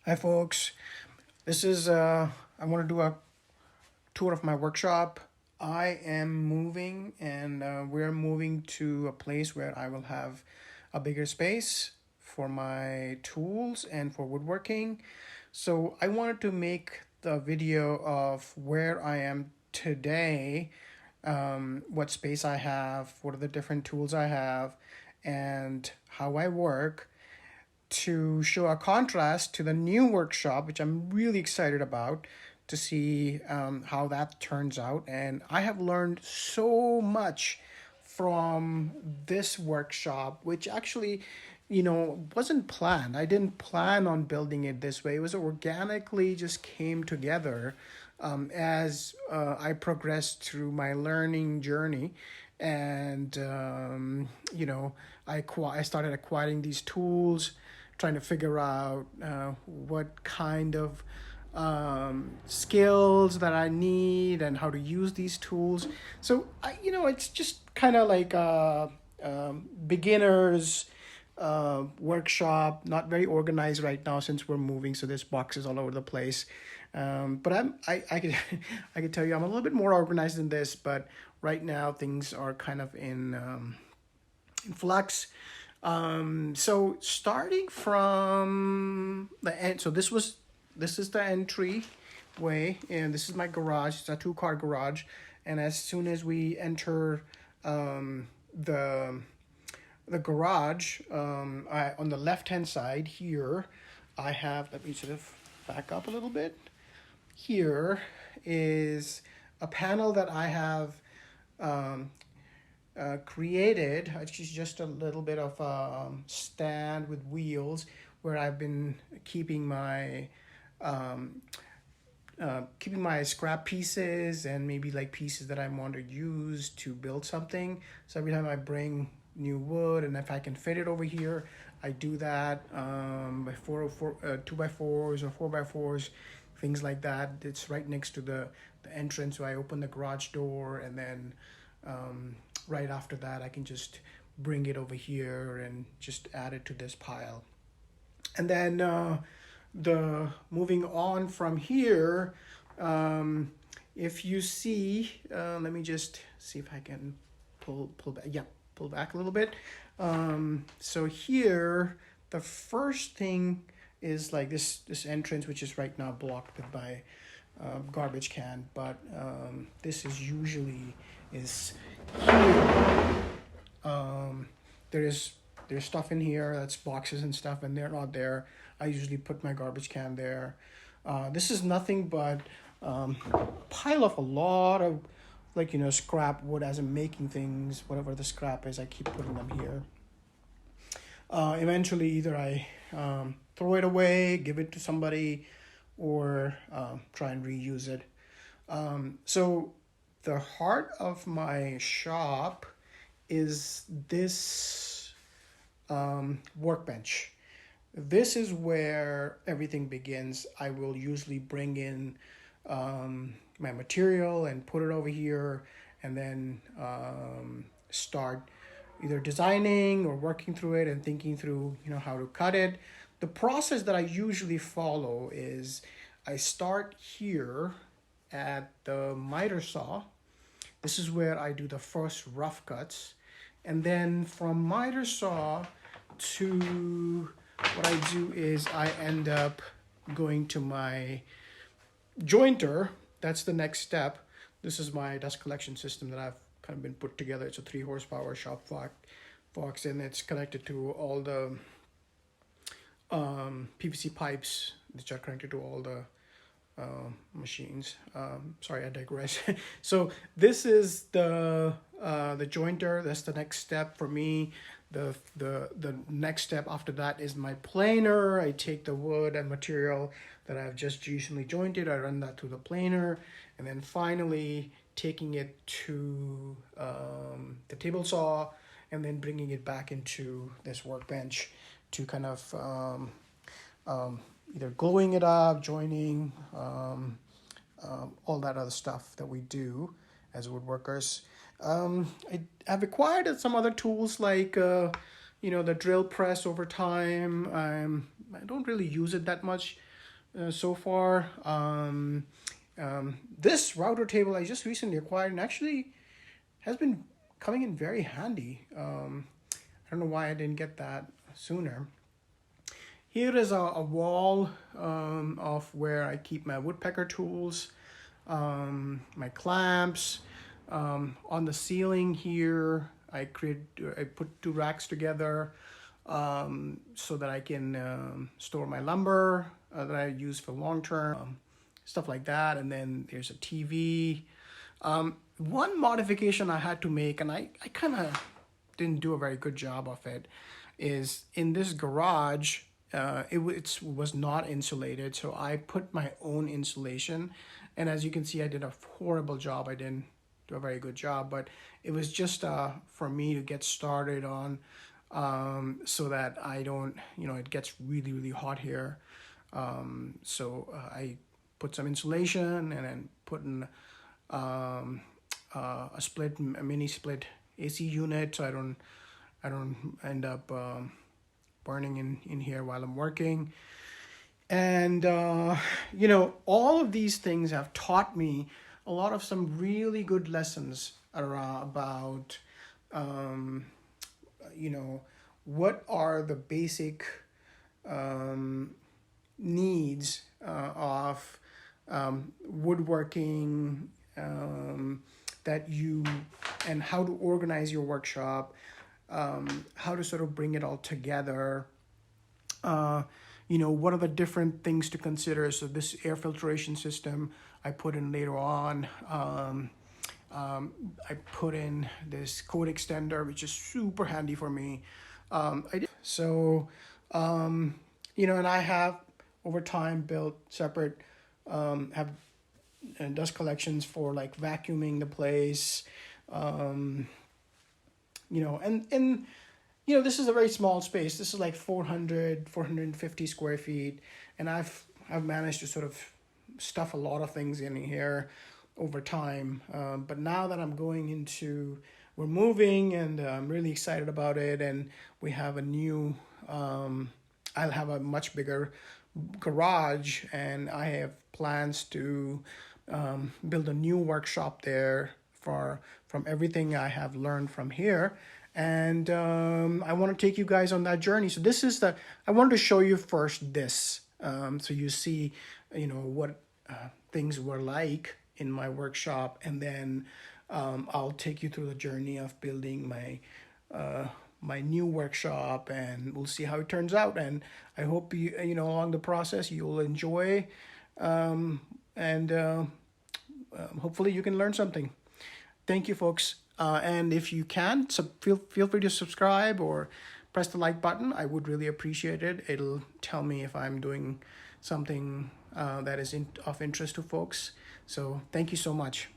Hi folks, this is I want to do a tour of my workshop. I am moving and we're moving to a place where I will have a bigger space for my tools and for woodworking. So I wanted to make the video of where I am today, what space I have, what are the different tools I have, and how I work to show a contrast to the new workshop, which I'm really excited about to see how that turns out. And I have learned so much from this workshop, which actually, wasn't planned. I didn't plan on building it this way. It was organically just came together as I progressed through my learning journey. And, I started acquiring these tools, trying to figure out what kind of skills that I need and how to use these tools. So it's just kind of like a beginners workshop. Not very organized right now since we're moving, so there's boxes all over the place. But I could I could tell you I'm a little bit more organized than this, but right now things are kind of in flux. So starting from the end, so this is the entry way, and this is my garage. It's a two-car garage, and as soon as we enter the garage, on the left hand side here, I have, let me sort of back up a little bit. Here is a panel that I have created, which is just a little bit of a stand with wheels where I've been um, keeping my scrap pieces and maybe like pieces that I want to use to build something. So every time I bring new wood, and if I can fit it over here, I do that by 2x4s or 4x4s, things like that. It's right next to the entrance, so I open the garage door, and then right after that I can just bring it over here and just add it to this pile. And then the moving on from here, if you see, let me just see if I can pull back. Yeah, pull back a little bit. So here, the first thing is like this entrance, which is right now blocked with my garbage can, but this is usually is here. Um, there is there's stuff in here that's boxes and stuff, and they're not there. I usually put my garbage can there. This is nothing but a pile of a lot of like scrap wood as I'm making things. Whatever the scrap is, I keep putting them here. Eventually, either I throw it away, give it to somebody, or try and reuse it. So the heart of my shop is this workbench. This is where everything begins. I will usually bring in my material and put it over here, and then start either designing or working through it and thinking through how to cut it. The process that I usually follow is I start here at the miter saw. This is where I do the first rough cuts, and then from miter saw to what I do is I end up going to my jointer. That's the next step. This is my dust collection system that I've kind of been put together. It's a 3 horsepower shop fox, and it's connected to all the PVC pipes which are connected to all the machines. Sorry, I digress. So this is the jointer. That's the next step for me. The next step after that is my planer. I take the wood and material that I've just recently jointed. I run that through the planer, and then finally taking it to the table saw, and then bringing it back into this workbench to kind of either gluing it up, joining, all that other stuff that we do as woodworkers. I've acquired some other tools like, the drill press over time. I don't really use it that much. so far. This router table I just recently acquired and actually has been coming in very handy. I don't know why I didn't get that sooner. Here is a wall of where I keep my woodpecker tools, my clamps. On the ceiling here, I put two racks together so that I can store my lumber that I use for long term, stuff like that. And then there's a TV. One modification I had to make, and I kind of didn't do a very good job of it, is in this garage. It was not insulated, so I put my own insulation, and as you can see, I did a horrible job. I didn't do a very good job, but it was just for me to get started on, so that I don't, it gets really really hot here. So I put some insulation and then put in a mini split AC unit, so I don't end up burning in here while I'm working. And all of these things have taught me a lot of some really good lessons about what are the basic needs of woodworking, that you and how to organize your workshop, how to sort of bring it all together. What are the different things to consider? So this air filtration system I put in later on. I put in this code extender, which is super handy for me. And I have over time built separate, have dust collections for like vacuuming the place. This is a very small space. This is like 450 square feet. And I've managed to sort of stuff a lot of things in here over time. But now that we're moving, and I'm really excited about it. And we have I'll have a much bigger garage, and I have plans to build a new workshop there from everything I have learned from here. And I want to take you guys on that journey. So I wanted to show you first this, so you see, what things were like in my workshop, and then I'll take you through the journey of building my new workshop, and we'll see how it turns out. And I hope along the process you'll enjoy, and hopefully you can learn something. Thank you, folks. And if you can, feel free to subscribe or press the like button. I would really appreciate it. It'll tell me if I'm doing something that is of interest to folks. So thank you so much.